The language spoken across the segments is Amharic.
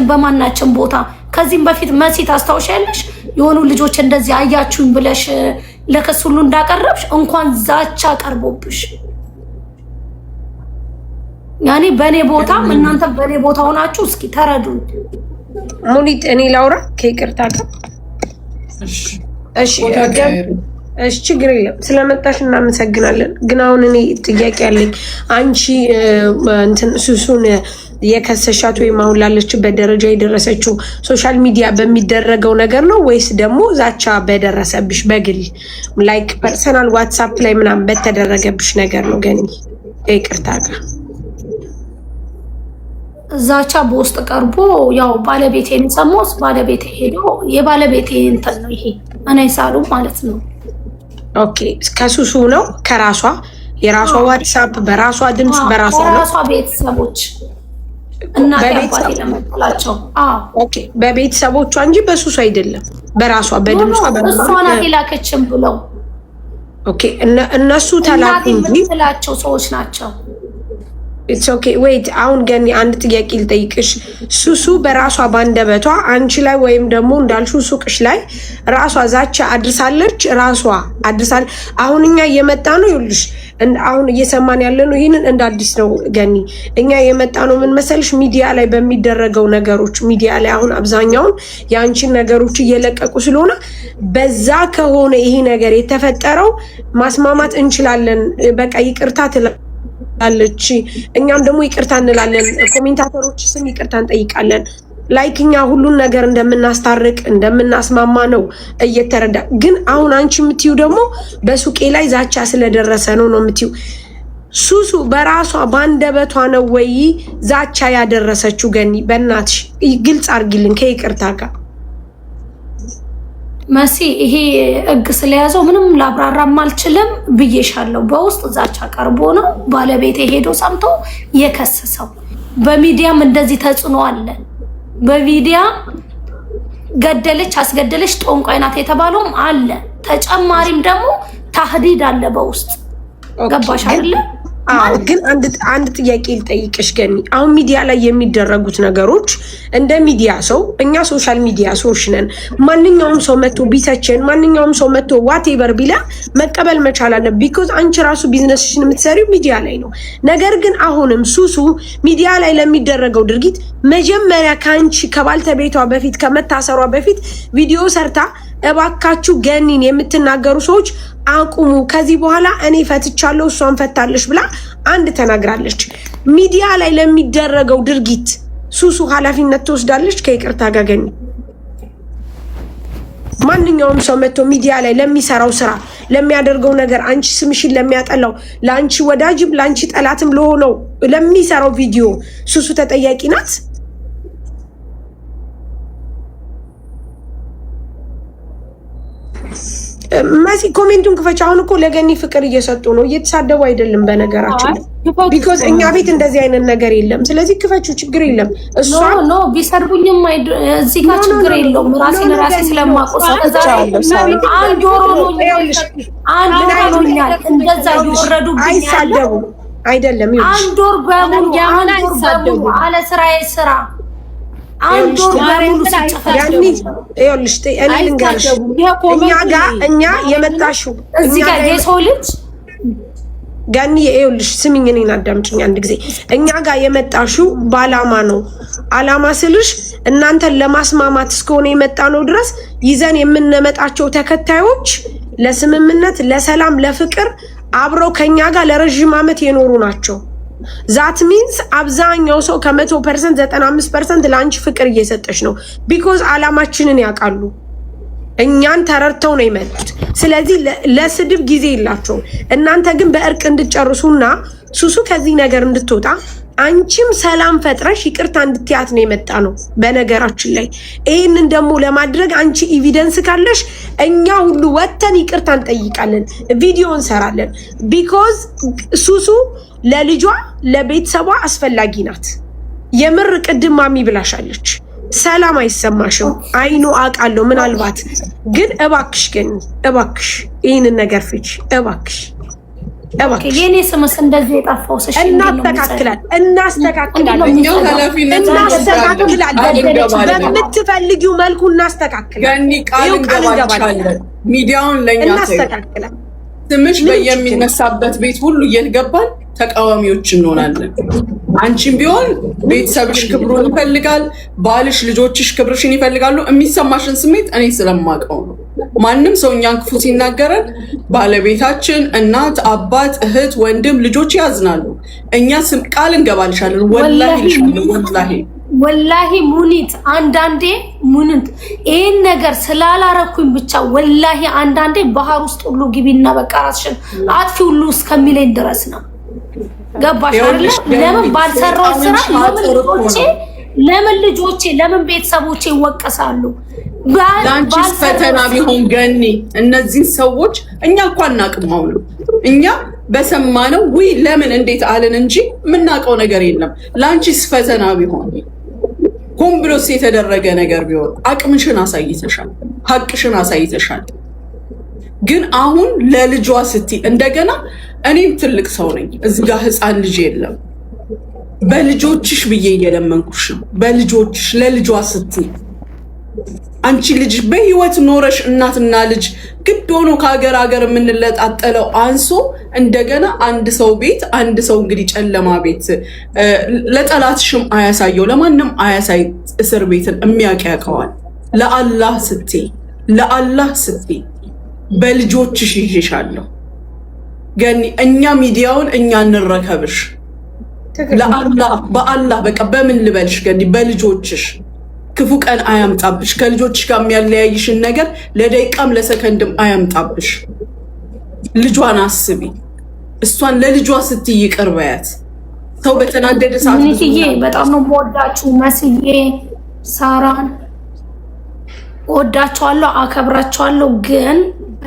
በማናችን ቦታ ከዚህም በፊት መሲ ታስታውሻለሽ? የሆኑ ልጆች እንደዚህ አያችሁኝ ብለሽ ለክስ ሁሉ እንዳቀረብሽ እንኳን ዛቻ ቀርቦብሽ ያኔ በኔ ቦታ እናንተ በኔ ቦታ ሆናችሁ እስኪ ተረዱ። ሙኒት እኔ ላውራ ከይቅርታ ጋር እሺ ችግር የለም ስለመጣሽ እናመሰግናለን። ግን አሁን እኔ ጥያቄ አለኝ። አንቺ እንትን ሱሱን የከሰሻት ወይም አሁን ላለችበት ደረጃ የደረሰችው ሶሻል ሚዲያ በሚደረገው ነገር ነው ወይስ ደግሞ ዛቻ በደረሰብሽ በግል ላይክ ፐርሰናል ዋትስአፕ ላይ ምናምን በተደረገብሽ ነገር ነው? ገኒ ይቅርታ ጋር ዛቻ በውስጥ ቀርቦ ያው ባለቤቴን ሰሞስ ባለቤቴ ሄዶ የባለቤቴ እንትን ነው ይሄ እኔ ሳሉ ማለት ነው። ኦኬ ከሱሱ ነው ከራሷ የራሷ ዋትስአፕ በራሷ ድምጽ በራሷ ነው ከራሷ ቤተሰቦች እና ያባቴ ለመጥላቸው ኦኬ በቤተሰቦቿ እንጂ በሱሱ አይደለም በራሷ በድምጿ በራሷ እሷ ናት የላከችም ብለው ኦኬ እነሱ ተላኩ እንጂ ተላቸው ሰዎች ናቸው። ኢትስ ኦኬ ዌይት አሁን ገኒ አንድ ጥያቄ ልጠይቅሽ። ሱሱ በራሷ ባንደበቷ አንቺ ላይ ወይም ደግሞ እንዳልሽው ሱቅሽ ላይ ራሷ ዛቻ አድርሳለች? ራሷ አድርሳለች? አሁን እኛ እየመጣ ነው ይኸውልሽ፣ አሁን እየሰማን ያለ ነው ይሄንን እንደ አዲስ ነው ገኒ። እኛ የመጣ ነው ምን መሰልሽ ሚዲያ ላይ በሚደረገው ነገሮች ሚዲያ ላይ አሁን አብዛኛውን የአንቺን ነገሮች እየለቀቁ ስለሆነ በዛ ከሆነ ይሄ ነገር የተፈጠረው ማስማማት እንችላለን። በቃ ይቅርታ አለች እኛም ደግሞ ይቅርታ እንላለን። ኮሜንታተሮች ስም ይቅርታ እንጠይቃለን። ላይክ እኛ ሁሉን ነገር እንደምናስታርቅ እንደምናስማማ ነው እየተረዳ። ግን አሁን አንቺ የምትዩ ደግሞ በሱቄ ላይ ዛቻ ስለደረሰ ነው የምትዩ። ሱሱ በራሷ ባንደበቷ ነው ወይ ዛቻ ያደረሰችው? ገኒ በእናትሽ ግልጽ አርጊልን ከይቅርታ ጋር። መሲ ይሄ እግ ስለያዘው ምንም ላብራራም አልችልም ብዬሻለሁ። በውስጥ ዛቻ ቀርቦ ነው ባለቤቴ ሄዶ ሰምቶ የከሰሰው። በሚዲያም እንደዚህ ተጽዕኖ አለ። በሚዲያ ገደለች አስገደለች ጦንቋይ ናት የተባለውም አለ። ተጨማሪም ደግሞ ታህዲድ አለ በውስጥ ገባሽ አይደለ? ግን አንድ ጥያቄ ልጠይቅሽ ገኒ። አሁን ሚዲያ ላይ የሚደረጉት ነገሮች እንደ ሚዲያ ሰው እኛ ሶሻል ሚዲያ ሰዎች ነን። ማንኛውም ሰው መጥቶ ቢተችን ማንኛውም ሰው መጥቶ ዋቴቨር ቢላ መቀበል መቻል አለ። ቢኮዝ አንቺ ራሱ ቢዝነስሽን የምትሰሪው ሚዲያ ላይ ነው። ነገር ግን አሁንም ሱሱ ሚዲያ ላይ ለሚደረገው ድርጊት መጀመሪያ ከአንቺ ከባልተቤቷ በፊት ከመታሰሯ በፊት ቪዲዮ ሰርታ እባካችሁ ገኒን የምትናገሩ ሰዎች አቁሙ፣ ከዚህ በኋላ እኔ ፈትቻለሁ እሷን ፈታለሽ ብላ አንድ ተናግራለች። ሚዲያ ላይ ለሚደረገው ድርጊት ሱሱ ኃላፊነት ትወስዳለች ከይቅርታ ጋር ገኒ? ማንኛውም ሰው መጥቶ ሚዲያ ላይ ለሚሰራው ስራ ለሚያደርገው ነገር አንቺ ስምሽን ለሚያጠላው ለአንቺ ወዳጅም ለአንቺ ጠላትም ለሆነው ለሚሰራው ቪዲዮ ሱሱ ተጠያቂ ናት? መሲ ኮሜንቱን ክፈች። አሁን እኮ ለገኒ ፍቅር እየሰጡ ነው፣ እየተሳደቡ አይደለም። በነገራችን ቢኮዝ እኛ ቤት እንደዚህ አይነት ነገር የለም። ስለዚህ ክፈቹ፣ ችግር የለም። እሷ ኖ ቢሰርቡኝም እዚህ ጋር ችግር የለውም። ራሴን ራሴ ስለማቆሰ አንድ ወሮ ሆኖኛል። እንደዛ ይወረዱብኛል። አይሳደቡ አይደለም አንድ ወር በሙሉ አለ ስራዬ ስራ አንድ ወር በሙሉ ይኸውልሽ እኔ ልንገርሽ እኛ የመጣሽው እዚህ ጋር የሰው ልጅ ገኒ ይኸውልሽ ስሚኝ እኔን አዳምጪኝ አንድ ጊዜ። እኛ ጋር የመጣሽው በዓላማ ነው። ዓላማ ስልሽ እናንተን ለማስማማት እስከሆነ የመጣ ነው ድረስ ይዘን የምንመጣቸው ተከታዮች ለስምምነት ለሰላም ለፍቅር አብረው ከኛ ጋር ለረጅም ዓመት የኖሩ ናቸው። ዛት ሚንስ አብዛኛው ሰው ከ100% 95% ለአንቺ ፍቅር እየሰጠች ነው። ቢኮዝ ዓላማችንን ያውቃሉ። እኛን ተረድተው ነው የመጡት። ስለዚህ ለስድብ ጊዜ የላቸውም። እናንተ ግን በእርቅ እንድትጨርሱና ሱሱ ከዚህ ነገር እንድትወጣ አንቺም ሰላም ፈጥረሽ ይቅርታ እንድትያት ነው የመጣ ነው። በነገራችን ላይ ይሄንን ደግሞ ለማድረግ አንቺ ኤቪደንስ ካለሽ እኛ ሁሉ ወተን ይቅርታ እንጠይቃለን፣ ቪዲዮ እንሰራለን። ቢኮዝ ሱሱ ለልጇ ለቤተሰቧ አስፈላጊ ናት። የምር ቅድም ማሚ ብላሻለች። ሰላም አይሰማሽም? አይኑ አውቃለሁ። ምናልባት ግን እባክሽ ግን እባክሽ ይህንን ነገር ፍቺ እባክሽ። የኔ ስምስ እንደዚህ የጠፋው እሺ እናስተካክላለን በምትፈልጊው መልኩ እናስተካክላለን። ገኒ ቃል እንገባለን። ሚዲያውን ለኛ እናስተካክላለን። ስምሽ በየሚነሳበት ቤት ሁሉ እየገባን ተቃዋሚዎች እንሆናለን። አንቺም ቢሆን ቤተሰብሽ ክብሩን ይፈልጋል፣ ባልሽ፣ ልጆችሽ ክብርሽን ይፈልጋሉ። የሚሰማሽን ስሜት እኔ ስለማውቀው ነው። ማንም ሰው እኛን ክፉ ሲናገረን ባለቤታችን፣ እናት፣ አባት፣ እህት፣ ወንድም፣ ልጆች ያዝናሉ። እኛ ቃል እንገባልሻለን። ወላሂ ሙኒት አንዳንዴ ይሄን ነገር ስላላረኩኝ ብቻ ወላሂ አንዳንዴ ባህር ውስጥ ሁሉ ግቢና በቃ ራስሽን አጥፊ ሁሉ እስከሚለኝ ድረስ ነው። ገባሽ አይደል? ለምን ባልሰራው ስራ ለምን ልጆቼ ለምን ቤተሰቦቼ ይወቀሳሉ? ላንቺስ ፈተና ቢሆን ገኒ እነዚህ ሰዎች እኛ እንኳን እናቅማው ነው እኛ በሰማነው ወይ ለምን እንዴት አለን እንጂ የምናውቀው ነገር የለም። ላንቺስ ፈተና ቢሆን ሆን ብሎስ የተደረገ ነገር ቢሆን አቅምሽን አሳይተሻል፣ ሀቅሽን አሳይተሻል። ግን አሁን ለልጇ ስትይ እንደገና እኔም ትልቅ ሰው ነኝ፣ እዚህ ጋር ህፃን ልጅ የለም። በልጆችሽ ብዬ እየለመንኩሽ ነው። በልጆችሽ ለልጇ ስትይ አንቺ ልጅ በህይወት ኖረሽ እናትና ልጅ ግድ ሆኖ ከሀገር ሀገር የምንለጣጠለው አንሶ እንደገና አንድ ሰው ቤት አንድ ሰው እንግዲህ ጨለማ ቤት ለጠላትሽም አያሳየው ለማንም አያሳይ እስር ቤትን የሚያውቅ ያውቀዋል። ለአላህ ስትይ በልጆችሽ ይዤሻለሁ ገኒ። እኛ ሚዲያውን እኛ እንረከብሽ በአላህ በቃ በምን ልበልሽ ገኒ፣ በልጆችሽ ክፉ ቀን አያምጣብሽ። ከልጆችሽ ጋር የሚያለያይሽን ነገር ለደቂቃም ለሰከንድም አያምጣብሽ። ልጇን አስቢ። እሷን ለልጇ ስትይ ይቅር በያት። ሰው በተናደደ ሰዓት ሙኒትዬ በጣም ነው የምወዳችሁ። መስዬ ሳራን ወዳቸዋለሁ፣ አከብራቸዋለሁ። ግን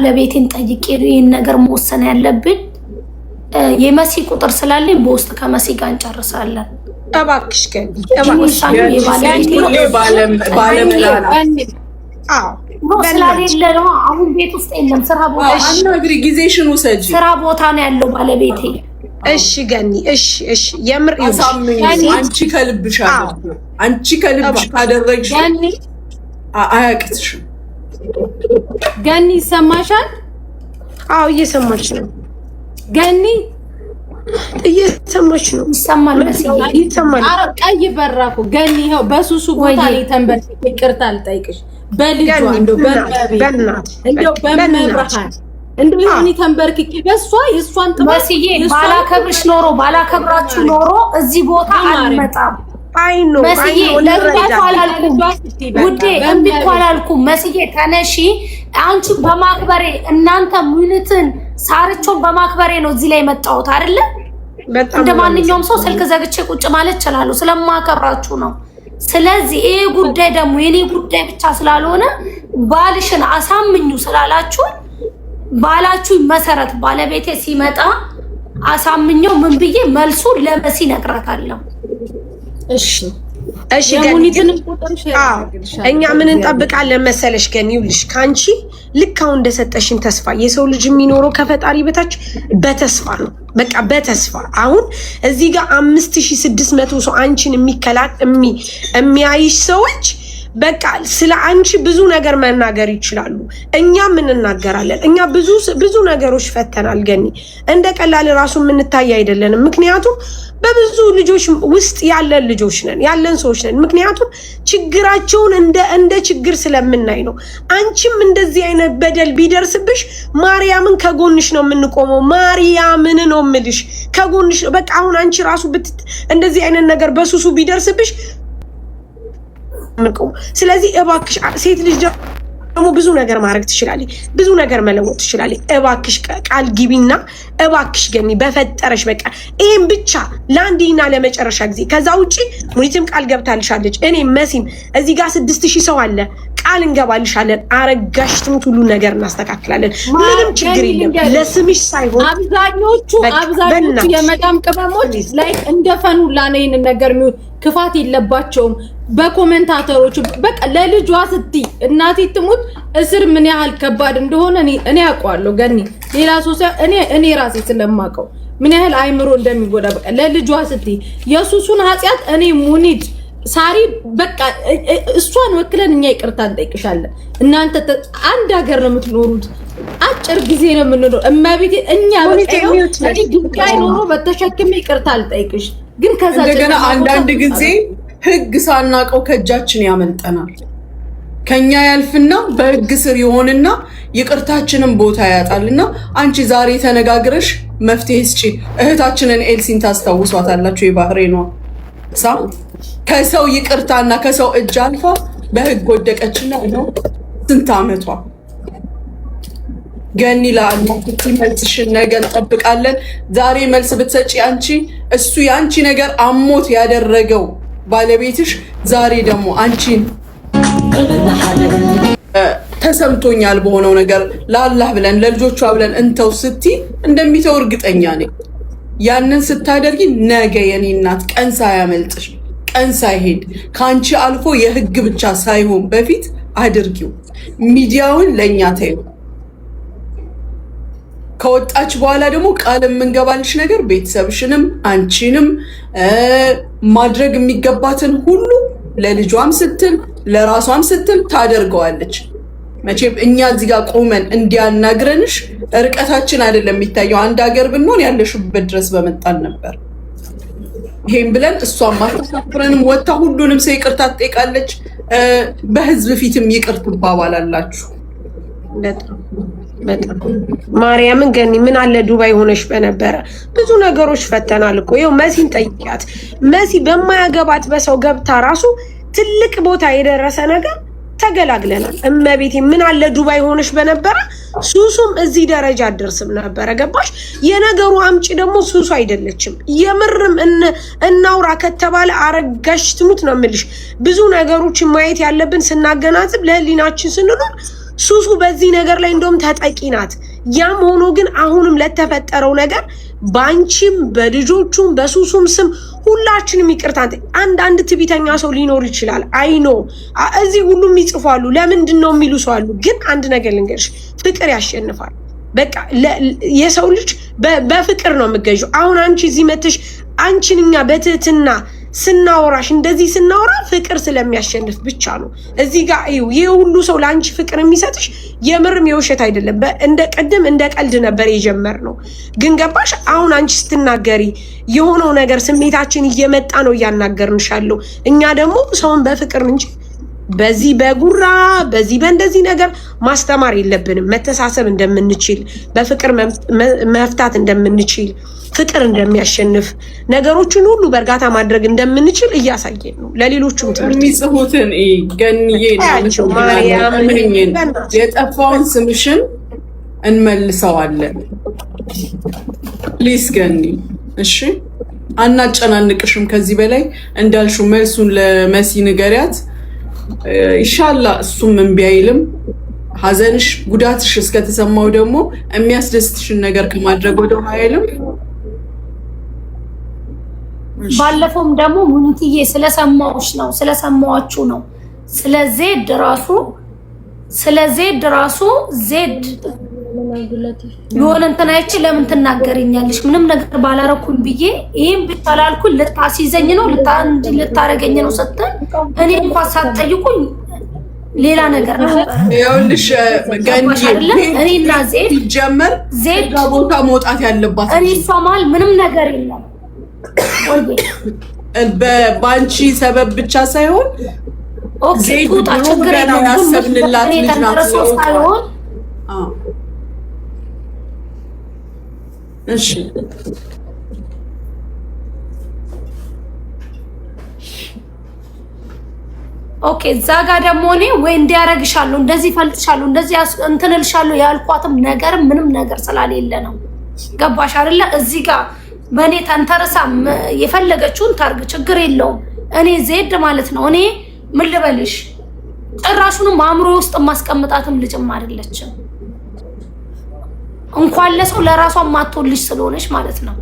ለቤቴን ጠይቄ ይህን ነገር መወሰን ያለብን የመሲ ቁጥር ስላለኝ በውስጥ ከመሲ ጋር እንጨርሳለን። እባክሽ ገኒ ስላሌለ ነው አሁን ቤት ውስጥ የለም። ስራ ቦታ ጊዜሽን ውሰጂ። ስራ ቦታ ነው ያለው ባለቤቴ። እሺ ገኒ እሺ የምር አንቺ ከልብሽ ካደረግሽ አያቅትሽም። ገኒ ይሰማሻል? አዎ እየሰማች ነው ገኒ እየሰማች ነው። ይሰማል ይሰማል። ኧረ ቀይ በራኩ ገኒ ይኸው በሱሱ ቦታ ላይ ተንበርክኬ ይቅርታ ልጠይቅሽ በልጇ እንደው በመብርሃን እንደው ይሁን ተንበርክኬ በሷ የሷን ጥበስዬ ባላከብርሽ ኖሮ ባላከብራችሁ ኖሮ እዚህ ቦታ አልመጣም። መስዬ ውዴ እምቢ እኮ አላልኩም። መስዬ ተነሺ። አንቺ በማክበሬ እናንተ ሙኒትን ሳርቾን በማክበሬ ነው እዚህ ላይ መጣሁት አይደለ? እንደ ማንኛውም ሰው ስልክ ዘግቼ ቁጭ ማለት እችላለሁ፣ ስለማከብራችሁ ነው። ስለዚህ ይሄ ጉዳይ ደግሞ የኔ ጉዳይ ብቻ ስላልሆነ ባልሽን አሳምኙ ስላላችሁ ባላችሁ መሰረት ባለቤቴ ሲመጣ አሳምኘው ምን ብዬ መልሱ ለመሲ ነግራታለሁ። እሺ እኛ ምን እንጠብቃለን መሰለሽ ገኒ? ይኸውልሽ ካንቺ ልክ አሁን እንደሰጠሽን ተስፋ የሰው ልጅ የሚኖረው ከፈጣሪ በታች በተስፋ ነው። በቃ በተስፋ አሁን እዚህ ጋር 5600 ሰው አንቺን የሚያይሽ ሰዎች በቃ ስለ አንቺ ብዙ ነገር መናገር ይችላሉ። እኛም እንናገራለን። እኛ ብዙ ነገሮች ፈተናል ገኒ። እንደ ቀላል ራሱ የምንታይ አይደለንም። ምክንያቱም በብዙ ልጆች ውስጥ ያለን ልጆች ነን፣ ያለን ሰዎች ነን። ምክንያቱም ችግራቸውን እንደ ችግር ስለምናይ ነው። አንቺም እንደዚህ አይነት በደል ቢደርስብሽ ማርያምን ከጎንሽ ነው የምንቆመው። ማርያምን ነው የምልሽ ከጎንሽ ነው። በቃ አሁን አንቺ ራሱ እንደዚህ አይነት ነገር በሱሱ ቢደርስብሽ ስለዚህ እባክሽ ሴት ልጅ ደግሞ ብዙ ነገር ማድረግ ትችላለች፣ ብዙ ነገር መለወጥ ትችላለች። እባክሽ ቃል ግቢና እባክሽ ገኒ በፈጠረሽ በቃ ይሄን ብቻ ለአንዴና ለመጨረሻ ጊዜ። ከዛ ውጪ ሙኒትም ቃል ገብታልሻለች፣ እኔ መሲም እዚህ ጋር 6000 ሰው አለ። ቃል እንገባልሻለን። አረጋሽ ትሙት ሁሉ ነገር እናስተካክላለን። ምንም ችግር የለም። ለስምሽ ሳይሆን አብዛኞቹ የመዳም ቅመሞች ላይ እንደፈኑላ ነው ይሄን ነገር የሚው ክፋት የለባቸውም። በኮሜንታተሮች በቃ ለልጇ ስትይ እናቴ ትሙት እስር ምን ያህል ከባድ እንደሆነ እኔ አውቀዋለሁ። ገኒ ሌላ ሰው እኔ ራሴ ስለማውቀው ምን ያህል አይምሮ እንደሚጎዳ በቃ ለልጇ ስትይ የሱሱን ኃጢያት እኔ ሙኒድ ሳሪ በቃ እሷን ወክለን እኛ ይቅርታ እንጠይቅሻለን። እናንተ አንድ ሀገር ነው የምትኖሩት፣ አጭር ጊዜ ነው የምንኖረው። እማቤቴ እኛ በቃ ድንጋይ ኖሮ በተሸክሜ ይቅርታ አልጠይቅሽ። ግን ከዛ እንደገና አንዳንድ ጊዜ ህግ ሳናቀው ከእጃችን ያመልጠናል። ከኛ ያልፍና በህግ ስር ይሆንና ይቅርታችንን ቦታ ያጣልና አንቺ ዛሬ ተነጋግረሽ መፍትሄ ስጪ። እህታችንን ኤልሲን ታስታውሷታላችሁ? የባህሬኗ ሳ ከሰው ይቅርታና ከሰው እጅ አልፋ በህግ ወደቀችና ነው ስንት አመቷ። ገኒ ለአንቺ መልስሽን ነገ እንጠብቃለን። ዛሬ መልስ ብትሰጪ አንቺ እሱ ያንቺ ነገር አሞት ያደረገው ባለቤትሽ ዛሬ ደግሞ አንቺን ተሰምቶኛል በሆነው ነገር ለአላህ ብለን ለልጆቿ ብለን እንተው ስትይ እንደሚተው እርግጠኛ ነኝ። ያንን ስታደርጊ ነገ የኔ እናት ቀን ሳያመልጥሽ ቀን ሳይሄድ ከአንቺ አልፎ የህግ ብቻ ሳይሆን በፊት አድርጊው። ሚዲያውን ለእኛ ተይው። ከወጣች በኋላ ደግሞ ቃል የምንገባልሽ ነገር ቤተሰብሽንም አንቺንም ማድረግ የሚገባትን ሁሉ ለልጇም ስትል ለራሷም ስትል ታደርገዋለች። መቼም እኛ እዚህ ጋር ቆመን እንዲያናግረንሽ ርቀታችን አይደለም የሚታየው። አንድ ሀገር ብንሆን ያለሽበት ድረስ በመጣን ነበር። ይሄን ብለን እሷም ማስተሳፍረንም ወጣ ሁሉንም ሰው ይቅርታ ትጠይቃለች። በህዝብ ፊትም ይቅር ትባባላላችሁ። በጣም ማርያምን ገኒ ምን አለ ዱባይ ሆነሽ በነበረ ብዙ ነገሮች ፈተናል እኮ። ይኸው መሲን ጠይቂያት። መሲ በማያገባት በሰው ገብታ ራሱ ትልቅ ቦታ የደረሰ ነገር ተገላግለናል። እመቤቴ ምን አለ ዱባይ ሆነሽ በነበረ ሱሱም እዚህ ደረጃ አደርስም ነበረ። ገባሽ? የነገሩ አምጪ ደግሞ ሱሱ አይደለችም። የምርም እናውራ ከተባለ አረጋሽ ትሙት ነው የምልሽ። ብዙ ነገሮችን ማየት ያለብን ስናገናዝብ ለህሊናችን ስንኖር ሱሱ በዚህ ነገር ላይ እንደውም ተጠቂ ናት። ያም ሆኖ ግን አሁንም ለተፈጠረው ነገር ባንቺም በልጆቹም በሱሱም ስም ሁላችንም ይቅርታ። አንድ ትቢተኛ ሰው ሊኖር ይችላል። አይኖ እዚህ ሁሉም ይጽፋሉ። ለምንድን ነው የሚሉ ሰው አሉ። ግን አንድ ነገር ልንገርሽ፣ ፍቅር ያሸንፋል። በቃ የሰው ልጅ በፍቅር ነው የምገዥው። አሁን አንቺ እዚህ መተሽ አንቺን እኛ በትህትና ስናወራሽ እንደዚህ ስናወራ ፍቅር ስለሚያሸንፍ ብቻ ነው። እዚህ ጋር ይሄ ሁሉ ሰው ለአንቺ ፍቅር የሚሰጥሽ የምርም የውሸት አይደለም። እንደ ቀድም እንደ ቀልድ ነበር የጀመርነው። ግን ገባሽ? አሁን አንቺ ስትናገሪ የሆነው ነገር ስሜታችን እየመጣ ነው እያናገርንሻለሁ። እኛ ደግሞ ሰውን በፍቅር እንጂ በዚህ በጉራ በዚህ በእንደዚህ ነገር ማስተማር የለብንም። መተሳሰብ እንደምንችል በፍቅር መፍታት እንደምንችል ፍቅር እንደሚያሸንፍ ነገሮችን ሁሉ በእርጋታ ማድረግ እንደምንችል እያሳየን ነው። ለሌሎቹም ትምህርት የሚጽፉትን ገንዬ የጠፋውን ስምሽን እንመልሰዋለን። ፕሊስ ገኒ፣ እሺ አናጨናንቅሽም ከዚህ በላይ እንዳልሽው መልሱን ለመሲ ንገሪያት። ኢንሻአላህ እሱም እምቢ አይልም። ሀዘንሽ ጉዳትሽ እስከተሰማው ደግሞ የሚያስደስትሽን ነገር ከማድረግ ወደ ኃይልም ባለፈውም ደግሞ ሙኒትዬ ስለሰማዋችሁ ነው ስለ ዜድ ራሱ ዜድ የሆነ እንትን አይቼ ለምን ትናገረኛለሽ ምንም ነገር ባላረኩኝ ብዬ ይሄን ብታላልኩኝ ልታሲዘኝ ነው ልታረገኝ ነው ስትል እኔ እንኳን ሳትጠይቁኝ ሌላ ነገር ነበር። ይኸውልሽ ገንጂ እኔና ዜድ ጀመር ዜድ ቦታ መውጣት ያለባት እኔ ሷማል ምንም ነገር የለም በባንቺ ሰበብ ብቻ ሳይሆን ዜድ ቦታ ችግር የለም ያሰብንላት ልጅ ናት። እሺ ኦኬ እዛ ጋር ደግሞ እኔ ወይ እንዲያረግሻለሁ እንደዚህ ፈልጥሻለሁ እንደዚህ እንትንልሻለሁ ያልኳትም ነገር ምንም ነገር ስላሌለ ነው። ገባሽ አይደለ? እዚህ ጋር በእኔ ተንተርሳ የፈለገችውን ታርግ ችግር የለውም። እኔ ዜድ ማለት ነው። እኔ ምን ልበልሽ ጭራሹንም አእምሮ ውስጥ ማስቀምጣትም ልጅም አይደለችም። እንኳን ለሰው ለራሷ ማትወልሽ ስለሆነች ማለት ነው።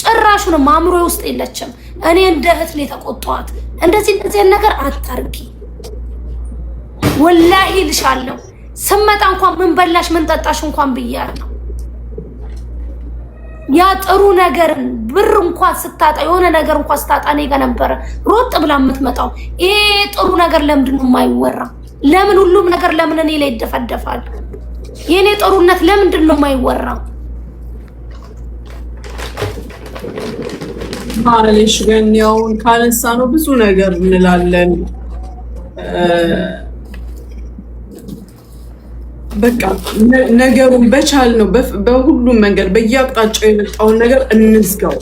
ጭራሹንም አእምሮ ውስጥ የለችም። እኔ እንደ እህት ነው የተቆጣኋት። እንደዚህ ነገር አታርጊ ወላሂ ልሻለሁ። ስመጣ እንኳን ምን በላሽ ምን ጠጣሽ እንኳን ብያለሁ። ያ ጥሩ ነገርን ብር እንኳን ስታጣ የሆነ ነገር እንኳን ስታጣ እኔ ጋር ነበረ ሮጥ ብላ የምትመጣው። ይሄ ጥሩ ነገር ለምንድን ነው የማይወራ? ለምን ሁሉም ነገር ለምን እኔ ላይ ይደፈደፋል? የኔ ጥሩነት ለምንድን ነው የማይወራው? ማለሽ ግን ያው ካነሳ ነው ብዙ ነገር እንላለን። በቃ ነገሩን በቻል ነው በሁሉም መንገድ በየአቅጣጫው የመጣውን ነገር እንዝጋው።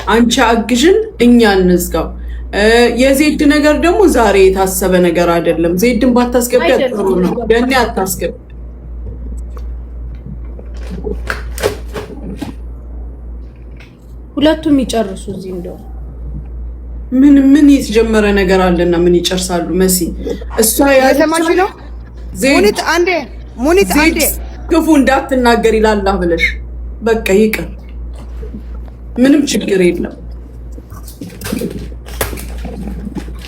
አንቺ አግዥን፣ እኛ እንዝጋው። የዜድ ነገር ደግሞ ዛሬ የታሰበ ነገር አይደለም። ዜድን ባታስገቢያት ጥሩ ነው። ገኒ አታስገቢ። ሁለቱም ይጨርሱ። እዚህ እንደው ምን የተጀመረ ነገር አለና ምን ይጨርሳሉ? መሲ እሷ ያሰማሽ ነው። ሙኒት አንዴ ክፉ እንዳትናገር ይላል ብለሽ በቃ ይቅር፣ ምንም ችግር የለም።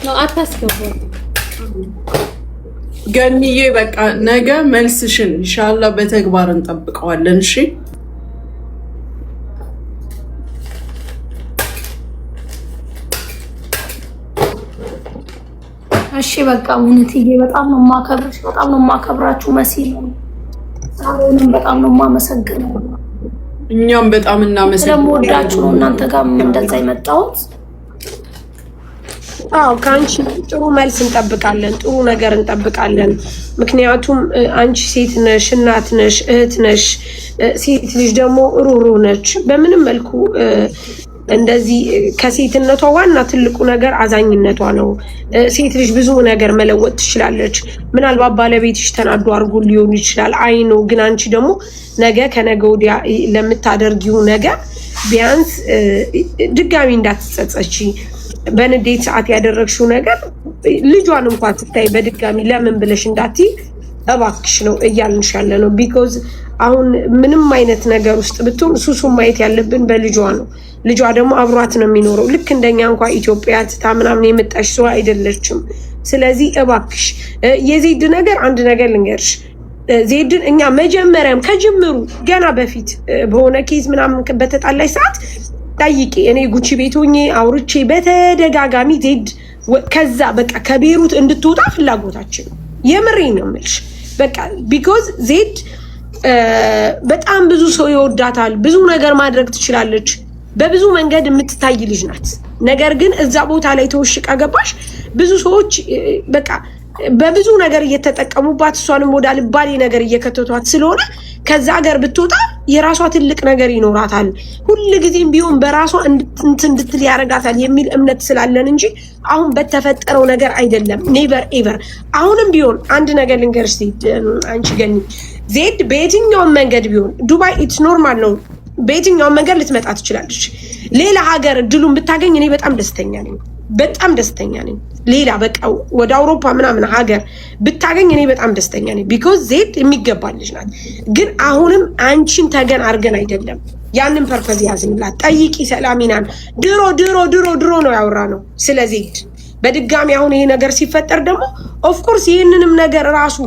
ነው አታስገቡ። ገኒዬ በቃ ነገ መልስሽን ኢንሻአላህ በተግባር እንጠብቀዋለን። እሺ እሺ በቃ ሙኒትዬ በጣም ነው የማከብርሽ፣ በጣም ነው የማከብራችሁ። መሲ ነው ዛሬንም በጣም ነው የማመሰግነው። እኛም በጣም እናመሰግናለን። ስለምወዳችሁ ነው እናንተ ጋር እንደዛ የመጣሁት። አዎ ከአንቺ ጥሩ መልስ እንጠብቃለን፣ ጥሩ ነገር እንጠብቃለን። ምክንያቱም አንቺ ሴት ነሽ፣ እናት ነሽ፣ እህት ነሽ። ሴት ልጅ ደግሞ ሩህሩህ ነች። በምንም መልኩ እንደዚህ ከሴትነቷ ዋና ትልቁ ነገር አዛኝነቷ ነው። ሴት ልጅ ብዙ ነገር መለወጥ ትችላለች። ምናልባት ባለቤትሽ ተናዶ አድርጎ ሊሆን ይችላል አይኑ፣ ግን አንቺ ደግሞ ነገ ከነገ ወዲያ ለምታደርጊው ነገር ቢያንስ ድጋሚ እንዳትጸጸቺ። በንዴት ሰዓት ያደረግሽው ነገር ልጇን እንኳን ስታይ በድጋሚ ለምን ብለሽ እንዳትይ እባክሽ ነው እያልንሽ ያለ ነው። ቢኮዝ አሁን ምንም አይነት ነገር ውስጥ ብትሆን ሱሱን ማየት ያለብን በልጇ ነው። ልጇ ደግሞ አብሯት ነው የሚኖረው። ልክ እንደኛ እንኳን ኢትዮጵያ ትታ ምናምን የመጣሽ ሰው አይደለችም። ስለዚህ እባክሽ የዜድ ነገር አንድ ነገር ልንገርሽ። ዜድን እኛ መጀመሪያም ከጅምሩ ገና በፊት በሆነ ኬዝ ምናምን በተጣላሽ ሰዓት ጠይቄ እኔ ጉቺ ቤት ሆኜ አውርቼ በተደጋጋሚ ዜድ ከዛ በቃ ከቤሩት እንድትወጣ ፍላጎታችን የምሬ ነው የምልሽ። በቃ ቢኮዝ ዜድ በጣም ብዙ ሰው ይወዳታል። ብዙ ነገር ማድረግ ትችላለች። በብዙ መንገድ የምትታይ ልጅ ናት። ነገር ግን እዛ ቦታ ላይ ተወሽቃ ገባሽ። ብዙ ሰዎች በቃ በብዙ ነገር እየተጠቀሙባት እሷንም ወደ አልባሌ ነገር እየከተቷት ስለሆነ ከዛ ሀገር ብትወጣ የራሷ ትልቅ ነገር ይኖራታል። ሁልጊዜም ቢሆን በራሷ እንድትል ያረጋታል የሚል እምነት ስላለን እንጂ አሁን በተፈጠረው ነገር አይደለም። ኔቨር ኤቨር። አሁንም ቢሆን አንድ ነገር ልንገርሽ አንቺ ገኒ፣ ዜድ በየትኛውም መንገድ ቢሆን ዱባይ ኢትስ ኖርማል ነው። በየትኛውም መንገድ ልትመጣ ትችላለች። ሌላ ሀገር እድሉን ብታገኝ እኔ በጣም ደስተኛ ነኝ። በጣም ደስተኛ ነኝ። ሌላ በቃ ወደ አውሮፓ ምናምን ሀገር ብታገኝ እኔ በጣም ደስተኛ ነኝ። ቢኮዝ ዜድ የሚገባል ልጅ ናት። ግን አሁንም አንቺን ተገን አድርገን አይደለም። ያንን ፐርፐዝ ያዝንላት። ጠይቂ ሰላሚናን። ድሮ ድሮ ድሮ ድሮ ነው ያወራ ነው ስለ ዜድ። በድጋሚ አሁን ይሄ ነገር ሲፈጠር ደግሞ ኦፍኮርስ ይህንንም ነገር ራሱ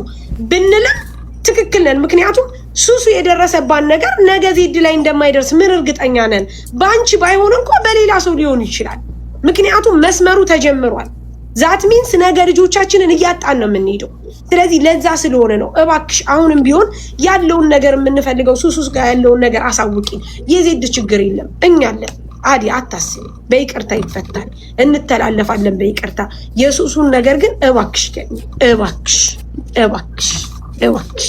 ብንልም ትክክል ነን። ምክንያቱም ሱሱ የደረሰባን ነገር ነገ ዜድ ላይ እንደማይደርስ ምን እርግጠኛ ነን? በአንቺ ባይሆን እንኳን በሌላ ሰው ሊሆን ይችላል። ምክንያቱም መስመሩ ተጀምሯል። ዛት ሚንስ ነገ ልጆቻችንን እያጣን ነው የምንሄደው። ስለዚህ ለዛ ስለሆነ ነው እባክሽ አሁንም ቢሆን ያለውን ነገር የምንፈልገው ሱሱስ ጋር ያለውን ነገር አሳውቂ። የዜድ ችግር የለም እኛ አለን። አዲ አታስቢ፣ በይቅርታ ይፈታል፣ እንተላለፋለን በይቅርታ። የሱሱን ነገር ግን እባክሽ ገኝ እባክሽ እባክሽ እባክሽ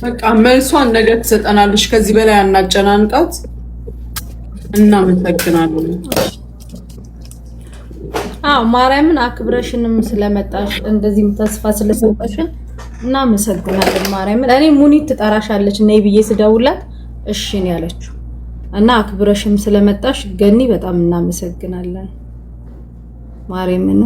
በቃ መልሷን ነገ ትሰጠናለች። ከዚህ በላይ አናጨናንቃት። እናመሰግናለን። ማርያምን አክብረሽንም ስለመጣሽ እንደዚህም ተስፋ ስለሰጠሽን እናመሰግናለን። ማርያምን እኔ ሙኒት ትጠራሻለች ነይ ብዬ ስደውላት እሺ ነው ያለችው እና አክብረሽም ስለመጣሽ ገኒ በጣም እናመሰግናለን። ማርያምን